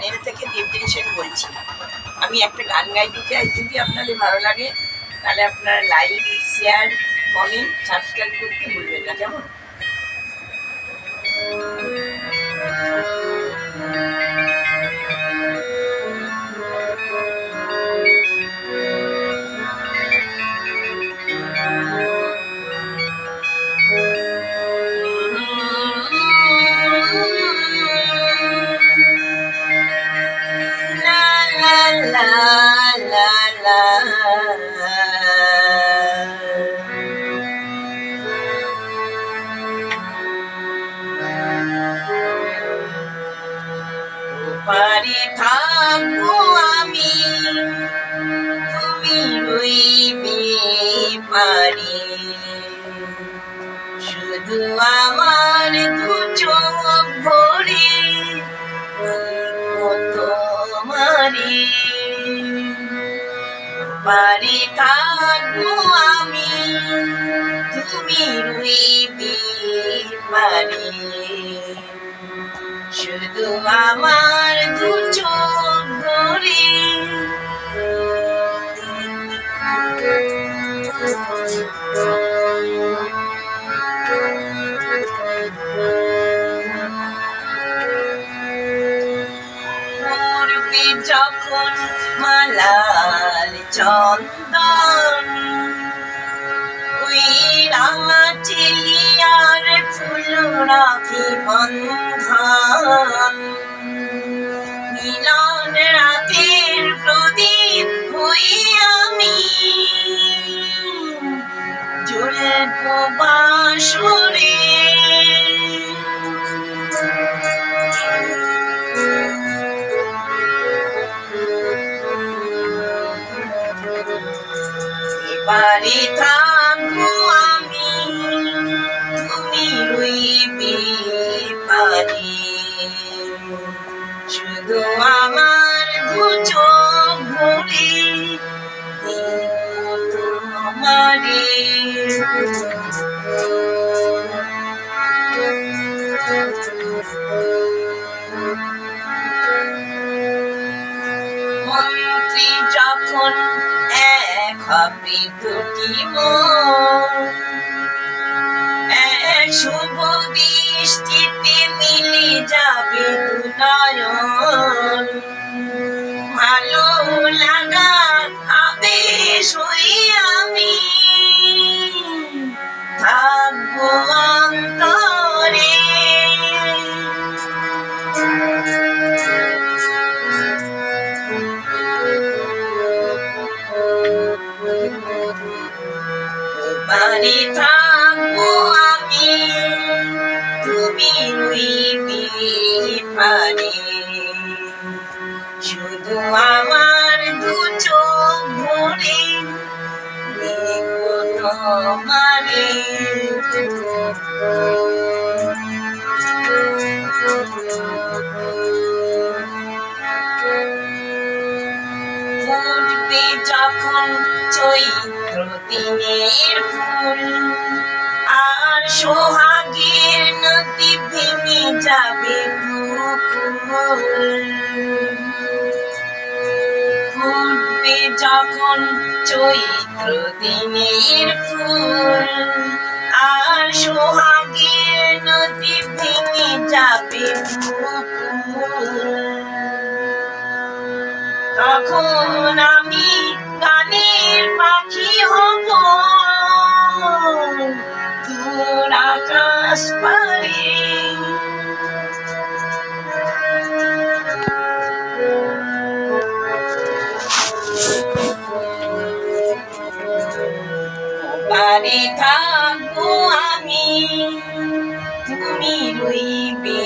Channel থেকে দেবদিন সেন বলছি। আমি একটা গান গাইতে চাই, যদি আপনাদের ভালো লাগে তাহলে আপনারা লাইক, শেয়ার, কমেন্ট, সাবস্ক্রাইব করতে ভুলবেন না, কেমন? পারি থাকবো আমি, তুমি রইবে পারি, শুধু আমার দু চোখ ভরে তোমারি। পারি থাকবো আমি, তুমি রইবে পারি, শুধু আমার দু চোখ ভরে। পড়বে যখন মালার চন্দন, ওই রাঙা চেলিয়ার ফুল রাখি বন্ধন, মিলন রাতের প্রদীপ হই আমি, জ্বলব বাঁশরে। এবারে থাকবো আমি, তুমি রইবে পারি, শুধু আমার দু চোখ ভরে তোমারে। মন্ত্রী যখন এক হবে দুটি মন, এক শুভ দৃষ্টিতে মিলে যাবে দু নয়ন, ভালো লাগা আবেশ হই আমি, থাকবো অন্তরে। পারি থাকবো আমি, তুমি রইবে পারি, শুধু আমার দু চোখ ভরে দেখবো তোমারে। ফুটবে যখন চৈত্র দিনের ফুল, আর সোহাগের নদী ভেঙে যাবে দুকুল। ফুটবে যখন চৈত্র দিনের ফুল, আর সোহাগের নদী ভেঙে যাবে দুকুল, তখন আমি গানের পাখি হব দূর আকাশ পারে। পারি থাকবো আমি, তুমি রইবে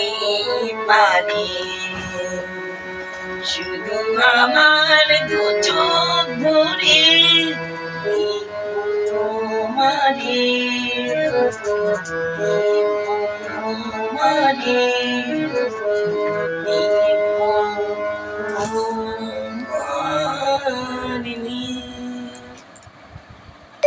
পারি, শুধু আমার দু চোখ ভরে তোমারে, তোমারে।